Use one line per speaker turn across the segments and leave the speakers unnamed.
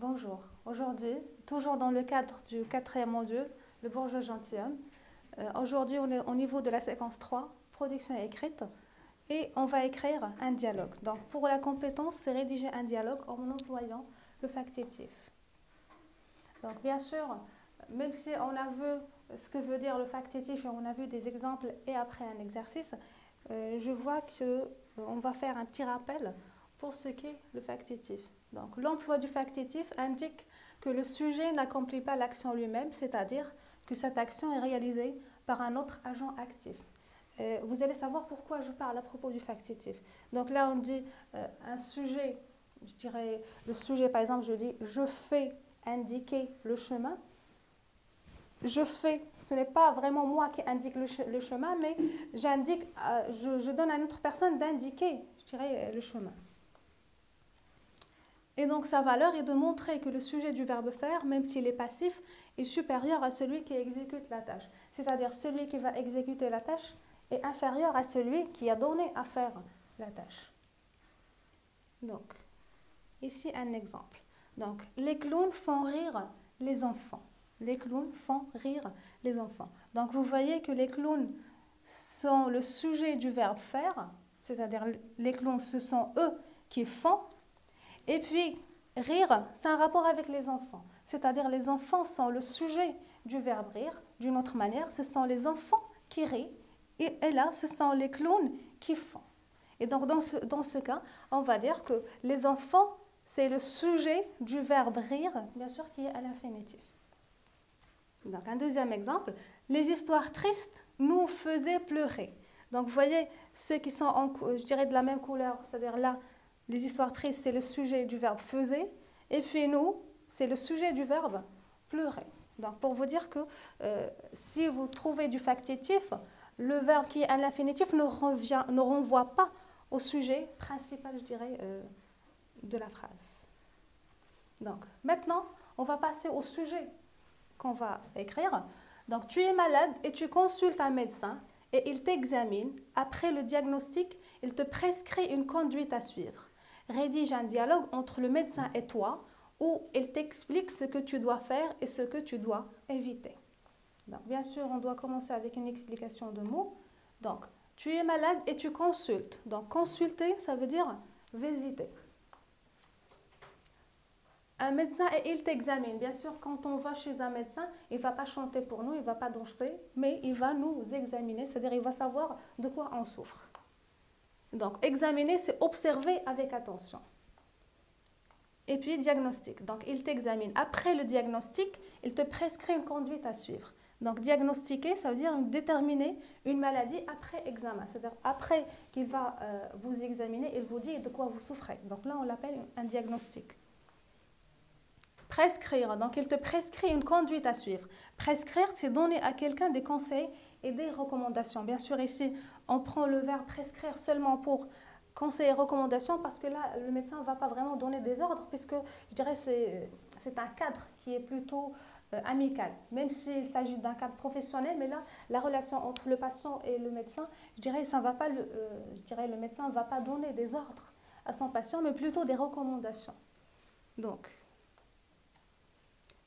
Bonjour. Aujourd'hui, toujours dans le cadre du quatrième module, le bourgeois gentilhomme. Aujourd'hui, on est au niveau de la séquence 3, production écrite, et on va écrire un dialogue. Donc, pour la compétence, c'est rédiger un dialogue en employant le factitif. Donc, bien sûr, même si on a vu ce que veut dire le factitif et on a vu des exemples et après un exercice, je vois qu'on va faire un petit rappel pour ce qu'est le factitif. Donc, l'emploi du factitif indique que le sujet n'accomplit pas l'action lui-même, c'est-à-dire que cette action est réalisée par un autre agent actif. Vous allez savoir pourquoi je parle à propos du factitif. Donc là, on dit un sujet, je dirais le sujet, par exemple, je dis « je fais indiquer le chemin ». Je fais, ce n'est pas vraiment moi qui indique le chemin, mais j'indique, je donne à une autre personne d'indiquer, je dirais, le chemin. Et donc sa valeur est de montrer que le sujet du verbe faire, même s'il est passif, est supérieur à celui qui exécute la tâche. C'est-à-dire celui qui va exécuter la tâche est inférieur à celui qui a donné à faire la tâche. Donc, ici un exemple. Donc, les clowns font rire les enfants. Les clowns font rire les enfants. Donc, vous voyez que les clowns sont le sujet du verbe faire, c'est-à-dire les clowns, ce sont eux qui font. Et puis, rire, c'est un rapport avec les enfants. C'est-à-dire les enfants sont le sujet du verbe rire. D'une autre manière, ce sont les enfants qui rient. Et là, ce sont les clowns qui font. Et donc, dans ce cas, on va dire que les enfants, c'est le sujet du verbe rire, bien sûr, qui est à l'infinitif. Donc, un deuxième exemple. Les histoires tristes nous faisaient pleurer. Donc, vous voyez, ceux qui sont, je dirais, de la même couleur, c'est-à-dire là, les histoires tristes, c'est le sujet du verbe faisait. Et puis nous, c'est le sujet du verbe pleurer. Donc, pour vous dire que si vous trouvez du factitif, le verbe qui est à l'infinitif ne renvoie pas au sujet principal, je dirais, de la phrase. Donc, maintenant, on va passer au sujet qu'on va écrire. Donc, tu es malade et tu consultes un médecin et il t'examine. Après le diagnostic, il te prescrit une conduite à suivre. Rédige un dialogue entre le médecin et toi où il t'explique ce que tu dois faire et ce que tu dois éviter. Donc, bien sûr, on doit commencer avec une explication de mots. Donc, tu es malade et tu consultes. Donc, consulter, ça veut dire visiter. Un médecin et il t'examine. Bien sûr, quand on va chez un médecin, il ne va pas chanter pour nous, il ne va pas danser, mais il va nous examiner, c'est-à-dire il va savoir de quoi on souffre. Donc, examiner, c'est observer avec attention. Et puis, diagnostic. Donc, il t'examine. Après le diagnostic, il te prescrit une conduite à suivre. Donc, diagnostiquer, ça veut dire déterminer une maladie après examen. C'est-à-dire, après qu'il va vous examiner, il vous dit de quoi vous souffrez. Donc, là, on l'appelle un diagnostic. Prescrire. Donc, il te prescrit une conduite à suivre. Prescrire, c'est donner à quelqu'un des conseils et des recommandations. Bien sûr, ici, on prend le verbe prescrire seulement pour conseils et recommandations parce que là, le médecin ne va pas vraiment donner des ordres puisque, je dirais, c'est un cadre qui est plutôt amical. Même s'il s'agit d'un cadre professionnel, mais là, la relation entre le patient et le médecin, je dirais, le médecin ne va pas donner des ordres à son patient, mais plutôt des recommandations. Donc,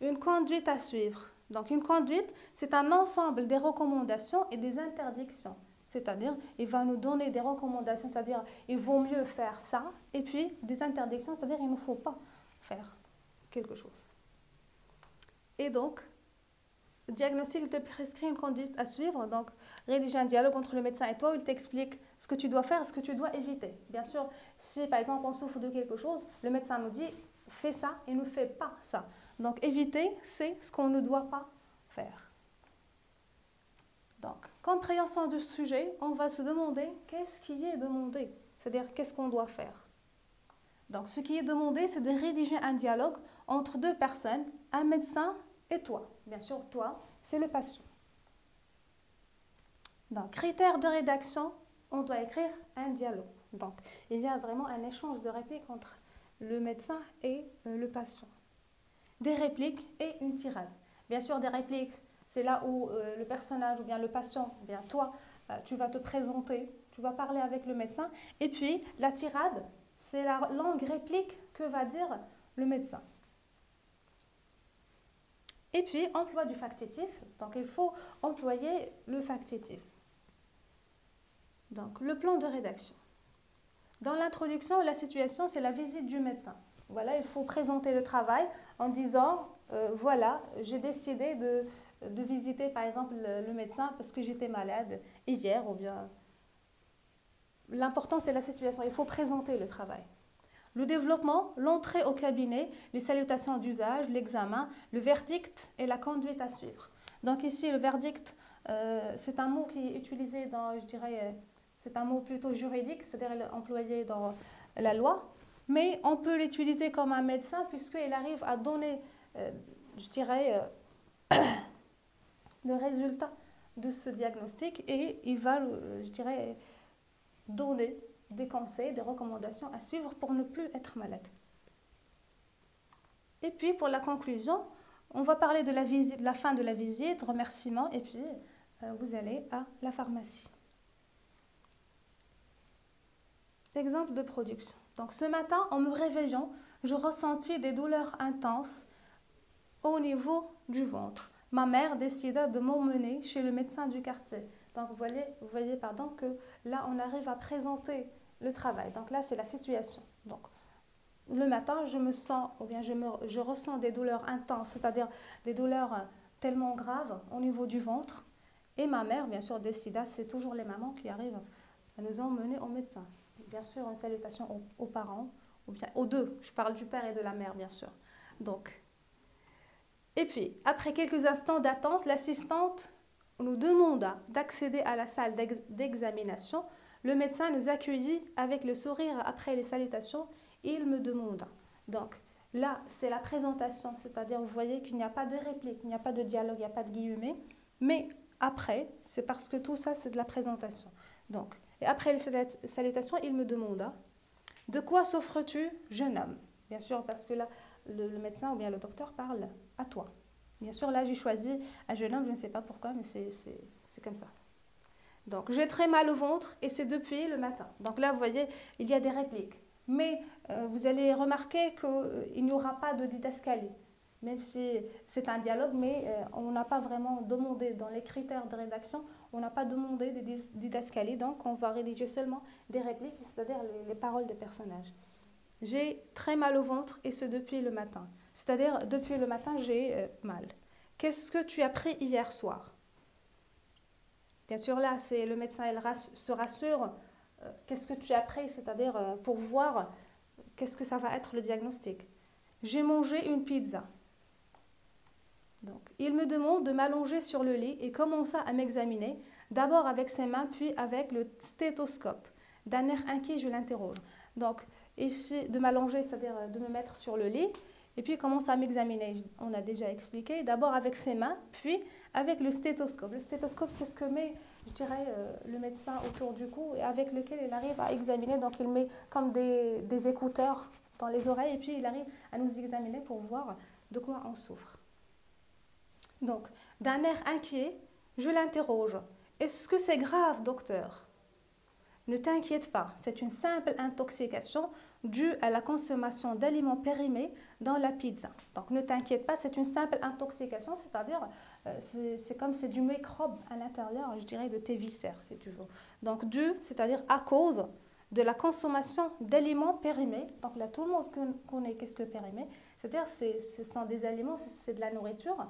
une conduite à suivre. Donc, une conduite, c'est un ensemble des recommandations et des interdictions. C'est-à-dire, il va nous donner des recommandations, c'est-à-dire, il vaut mieux faire ça, et puis des interdictions, c'est-à-dire, il ne faut pas faire quelque chose. Et donc, le diagnostic, il te prescrit une conduite à suivre. Donc, rédiger un dialogue entre le médecin et toi où il t'explique ce que tu dois faire et ce que tu dois éviter. Bien sûr, si par exemple on souffre de quelque chose, le médecin nous dit fais ça et ne fais pas ça. Donc, éviter, c'est ce qu'on ne doit pas faire. Donc, compréhension du sujet, on va se demander qu'est-ce qui est demandé, c'est-à-dire qu'est-ce qu'on doit faire. Donc, ce qui est demandé, c'est de rédiger un dialogue entre deux personnes, un médecin et toi. Bien sûr, toi, c'est le patient. Donc, critères de rédaction, on doit écrire un dialogue. Donc, il y a vraiment un échange de répliques entre le médecin et le patient. Des répliques et une tirade. Bien sûr, des répliques, c'est là où le personnage ou bien le patient, ou bien toi, tu vas te présenter, tu vas parler avec le médecin. Et puis, la tirade, c'est la longue réplique que va dire le médecin. Et puis, emploi du factitif. Donc, il faut employer le factitif. Donc, le plan de rédaction. Dans l'introduction, la situation, c'est la visite du médecin. Voilà, il faut présenter le travail en disant, voilà, j'ai décidé de visiter, par exemple, le médecin parce que j'étais malade hier, ou bien... L'important, c'est la situation. Il faut présenter le travail. Le développement, l'entrée au cabinet, les salutations d'usage, l'examen, le verdict et la conduite à suivre. Donc ici, le verdict, c'est un mot qui est utilisé dans, je dirais, c'est un mot plutôt juridique, c'est-à-dire employé dans la loi, mais on peut l'utiliser comme un médecin puisqu'il arrive à donner, je dirais, le résultat de ce diagnostic et il va, je dirais, donner des conseils, des recommandations à suivre pour ne plus être malade. Et puis pour la conclusion, on va parler de la visite, de la fin de la visite, remerciements, et puis vous allez à la pharmacie. Exemple de production. Donc ce matin, en me réveillant, je ressentis des douleurs intenses au niveau du ventre. Ma mère décida de m'emmener chez le médecin du quartier. Donc vous voyez que là, on arrive à présenter le travail. Donc là, c'est la situation. Donc, le matin, je me sens, ou bien je ressens des douleurs intenses, c'est-à-dire des douleurs tellement graves au niveau du ventre. Et ma mère, bien sûr, décida, c'est toujours les mamans qui arrivent à nous emmener au médecin. Bien sûr, une salutation aux parents, ou bien aux deux. Je parle du père et de la mère, bien sûr. Donc, et puis, après quelques instants d'attente, l'assistante nous demanda d'accéder à la salle d'examination. Le médecin nous accueillit avec le sourire après les salutations. Il me demanda. Donc là, c'est la présentation, c'est-à-dire vous voyez qu'il n'y a pas de réplique, il n'y a pas de dialogue, il n'y a pas de guillemets. Mais après, c'est parce que tout ça, c'est de la présentation. Donc, et après les salutations, il me demanda « De quoi souffres-tu, jeune homme ?» Bien sûr, parce que là, le médecin ou bien le docteur parle à toi. Bien sûr, là, j'ai choisi un jeune homme, je ne sais pas pourquoi, mais c'est comme ça. Donc, j'ai très mal au ventre et c'est depuis le matin. Donc là, vous voyez, il y a des répliques. Mais vous allez remarquer qu'il n'y aura pas de didascalie, même si c'est un dialogue, mais on n'a pas vraiment demandé dans les critères de rédaction, on n'a pas demandé des didascalies, donc on va rédiger seulement des répliques, c'est-à-dire les paroles des personnages. J'ai très mal au ventre et ce depuis le matin. C'est-à-dire, depuis le matin, j'ai mal. Qu'est-ce que tu as pris hier soir? Bien sûr, là, c'est le médecin, il se rassure. Qu'est-ce que tu as pris? C'est-à-dire, pour voir qu'est-ce que ça va être le diagnostic. J'ai mangé une pizza. Donc, il me demande de m'allonger sur le lit et commença à m'examiner, d'abord avec ses mains, puis avec le stéthoscope. D'un air inquiet, je l'interroge. Donc, ici, de m'allonger, c'est-à-dire de me mettre sur le lit, et puis il commence à m'examiner. On a déjà expliqué, d'abord avec ses mains, puis avec le stéthoscope. Le stéthoscope, c'est ce que met, je dirais, le médecin autour du cou et avec lequel il arrive à examiner. Donc il met comme des écouteurs dans les oreilles et puis il arrive à nous examiner pour voir de quoi on souffre. Donc, d'un air inquiet, je l'interroge. Est-ce que c'est grave, docteur? Ne t'inquiète pas, c'est une simple intoxication due à la consommation d'aliments périmés dans la pizza. Donc ne t'inquiète pas, c'est une simple intoxication, c'est-à-dire c'est comme c'est du microbe à l'intérieur, je dirais, de tes viscères, si tu veux. Donc dû, c'est-à-dire à cause de la consommation d'aliments périmés. Donc là, tout le monde connaît qu'est-ce que périmé. C'est-à-dire ce sont des aliments, c'est de la nourriture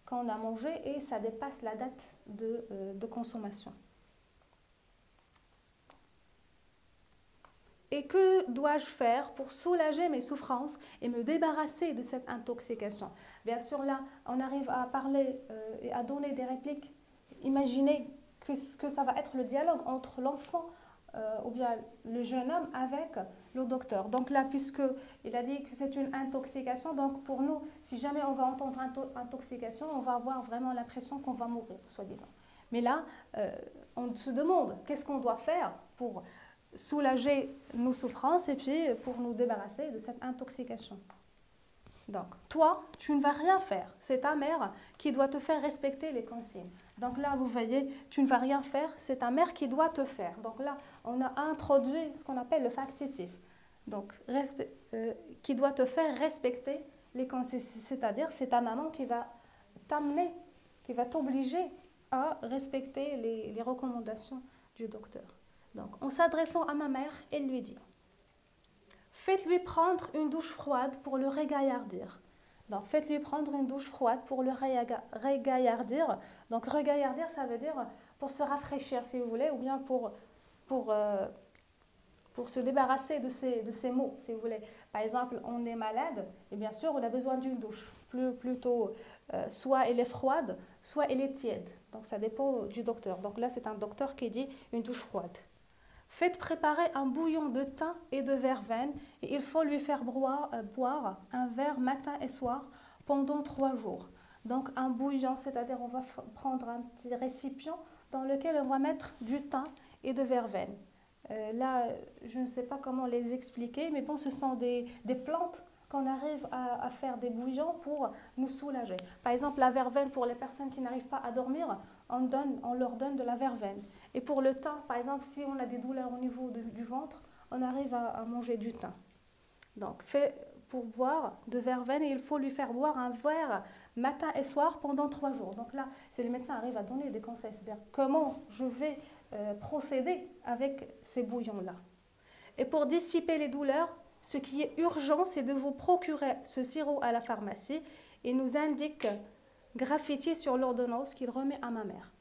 qu'on a mangé et ça dépasse la date de consommation. Et que dois-je faire pour soulager mes souffrances et me débarrasser de cette intoxication? Bien sûr, là, on arrive à parler et à donner des répliques. Imaginez que ça va être le dialogue entre l'enfant ou bien le jeune homme avec le docteur. Donc là, puisqu'il a dit que c'est une intoxication, donc pour nous, si jamais on va entendre intoxication, on va avoir vraiment l'impression qu'on va mourir, soi-disant. Mais là, on se demande qu'est-ce qu'on doit faire pour soulager nos souffrances et puis pour nous débarrasser de cette intoxication. Donc, toi, tu ne vas rien faire. C'est ta mère qui doit te faire respecter les consignes. Donc là, vous voyez, tu ne vas rien faire, c'est ta mère qui doit te faire. Donc là, on a introduit ce qu'on appelle le factitif. Donc, qui doit te faire respecter les consignes. C'est-à-dire, c'est ta maman qui va t'amener, qui va t'obliger à respecter les recommandations du docteur. Donc, en s'adressant à ma mère, elle lui dit: faites-lui prendre une douche froide pour le régaillardir. Donc, faites-lui prendre une douche froide pour le régaillardir. Donc, régaillardir, ça veut dire pour se rafraîchir, si vous voulez, ou bien pour se débarrasser de ces maux, si vous voulez. Par exemple, on est malade, et bien sûr, on a besoin d'une douche. Plutôt, soit elle est froide, soit elle est tiède. Donc, ça dépend du docteur. Donc là, c'est un docteur qui dit une douche froide. Faites préparer un bouillon de thym et de verveine et il faut lui faire boire un verre matin et soir pendant 3 jours. Donc un bouillon, c'est-à-dire on va prendre un petit récipient dans lequel on va mettre du thym et de verveine. Là, je ne sais pas comment les expliquer, mais bon, ce sont des plantes qu'on arrive à faire des bouillons pour nous soulager. Par exemple, la verveine, pour les personnes qui n'arrivent pas à dormir, on leur donne de la verveine. Et pour le thym, par exemple, si on a des douleurs au niveau du ventre, on arrive à manger du thym. Donc, fait pour boire de verveine, et il faut lui faire boire un verre matin et soir pendant 3 jours. Donc là, c'est le médecin arrive à donner des conseils, c'est-à-dire comment je vais procéder avec ces bouillons-là. Et pour dissiper les douleurs, ce qui est urgent, c'est de vous procurer ce sirop à la pharmacie. Il nous indique graffiti sur l'ordonnance qu'il remet à ma mère.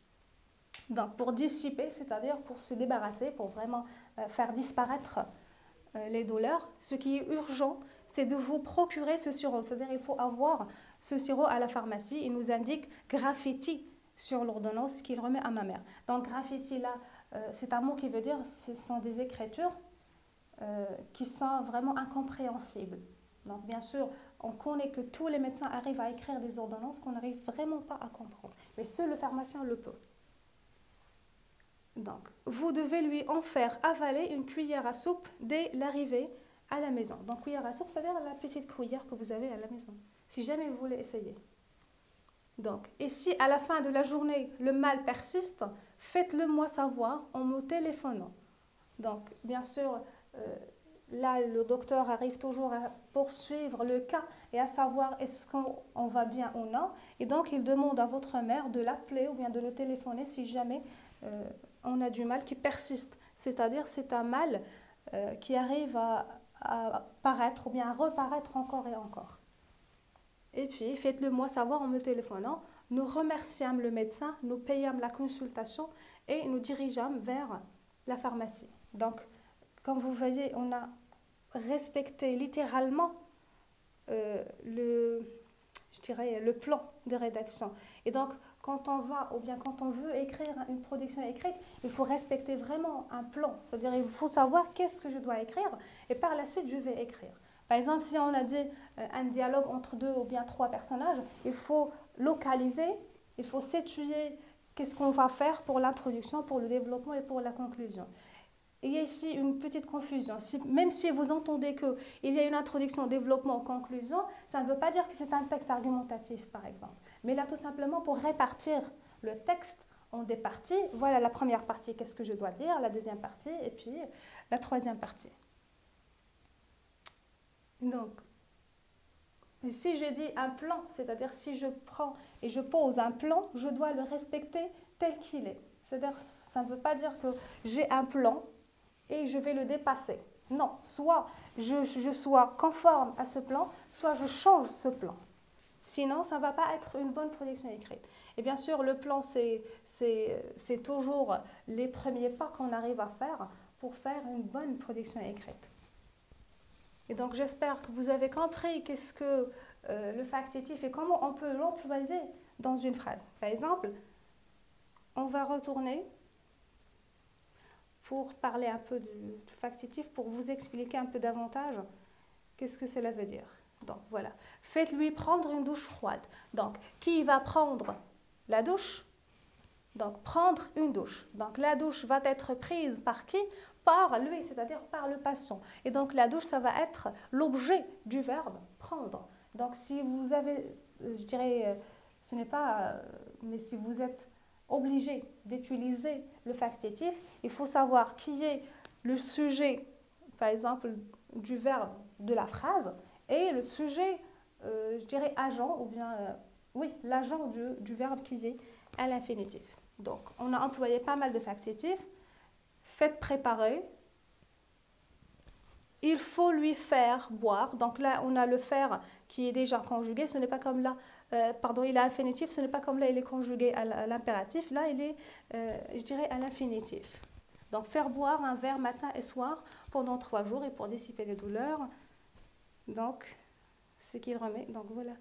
Donc pour dissiper, c'est-à-dire pour se débarrasser, pour vraiment faire disparaître les douleurs, ce qui est urgent, c'est de vous procurer ce sirop. C'est-à-dire il faut avoir ce sirop à la pharmacie. Il nous indique graffiti sur l'ordonnance qu'il remet à ma mère. Donc graffiti là, c'est un mot qui veut dire, ce sont des écritures qui sont vraiment incompréhensibles. Donc bien sûr, on connaît que tous les médecins arrivent à écrire des ordonnances qu'on n'arrive vraiment pas à comprendre. Mais seul le pharmacien le peut. Donc, vous devez lui en faire avaler une cuillère à soupe dès l'arrivée à la maison. Donc, cuillère à soupe, c'est-à-dire la petite cuillère que vous avez à la maison, si jamais vous voulez essayer. Donc, et si à la fin de la journée, le mal persiste, faites-le moi savoir en me téléphonant. Donc, bien sûr, là, le docteur arrive toujours à poursuivre le cas et à savoir est-ce qu'on va bien ou non. Et donc, il demande à votre mère de l'appeler ou bien de le téléphoner si jamais on a du mal qui persiste. C'est-à-dire, c'est un mal qui arrive à paraître ou bien à reparaître encore et encore. Et puis, faites-le moi savoir en me téléphonant. Nous remercions le médecin, nous payons la consultation et nous dirigeons vers la pharmacie. Donc, comme vous voyez, on a respecté littéralement le plan de rédaction. Et donc, quand on va, ou bien quand on veut écrire une production écrite, il faut respecter vraiment un plan. C'est-à-dire, il faut savoir qu'est-ce que je dois écrire et par la suite, je vais écrire. Par exemple, si on a dit un dialogue entre 2 ou bien 3 personnages, il faut localiser, il faut situer qu'est-ce qu'on va faire pour l'introduction, pour le développement et pour la conclusion. Il y a ici une petite confusion. Même si vous entendez qu'il y a une introduction, développement, conclusion, ça ne veut pas dire que c'est un texte argumentatif, par exemple. Mais là, tout simplement, pour répartir le texte en des parties, voilà la première partie, qu'est-ce que je dois dire, la deuxième partie, et puis la troisième partie. Donc, si je dis un plan, c'est-à-dire si je prends et je pose un plan, je dois le respecter tel qu'il est. C'est-à-dire, ça ne veut pas dire que j'ai un plan et je vais le dépasser. Non, soit je sois conforme à ce plan, soit je change ce plan. Sinon, ça ne va pas être une bonne production écrite. Et bien sûr, le plan, c'est toujours les premiers pas qu'on arrive à faire pour faire une bonne production écrite. Et donc, j'espère que vous avez compris qu'est-ce que le factitif et comment on peut l'employer dans une phrase. Par exemple, on va retourner pour parler un peu du factitif, pour vous expliquer un peu davantage qu'est-ce que cela veut dire. Donc, voilà. Faites-lui prendre une douche froide. Donc, qui va prendre la douche? Donc, prendre une douche. Donc, la douche va être prise par qui? Par lui, c'est-à-dire par le patient. Et donc, la douche, ça va être l'objet du verbe prendre. Donc, si vous avez, je dirais, ce n'est pas, mais si vous êtes obligé d'utiliser le factitif, il faut savoir qui est le sujet, par exemple, du verbe de la phrase et le sujet, je dirais, agent ou bien Oui, l'agent du verbe qui est à l'infinitif. Donc, on a employé pas mal de fauxatifs. Faites préparer. Il faut lui faire boire. Donc là, on a le faire qui est déjà conjugué. Ce n'est pas comme là, pardon, il est infinitif. Ce n'est pas comme là, il est conjugué à l'impératif. Là, il est, je dirais, à l'infinitif. Donc, faire boire un verre matin et soir pendant 3 jours et pour dissiper les douleurs. Donc, ce qu'il remet. Donc, voilà.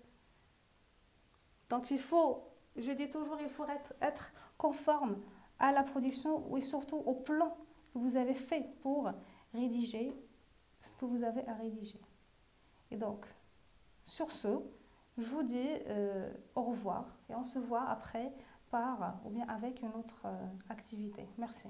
Donc, il faut, je dis toujours, il faut être conforme à la production et surtout au plan que vous avez fait pour rédiger ce que vous avez à rédiger. Et donc, sur ce, je vous dis au revoir et on se voit après par ou bien avec une autre activité. Merci.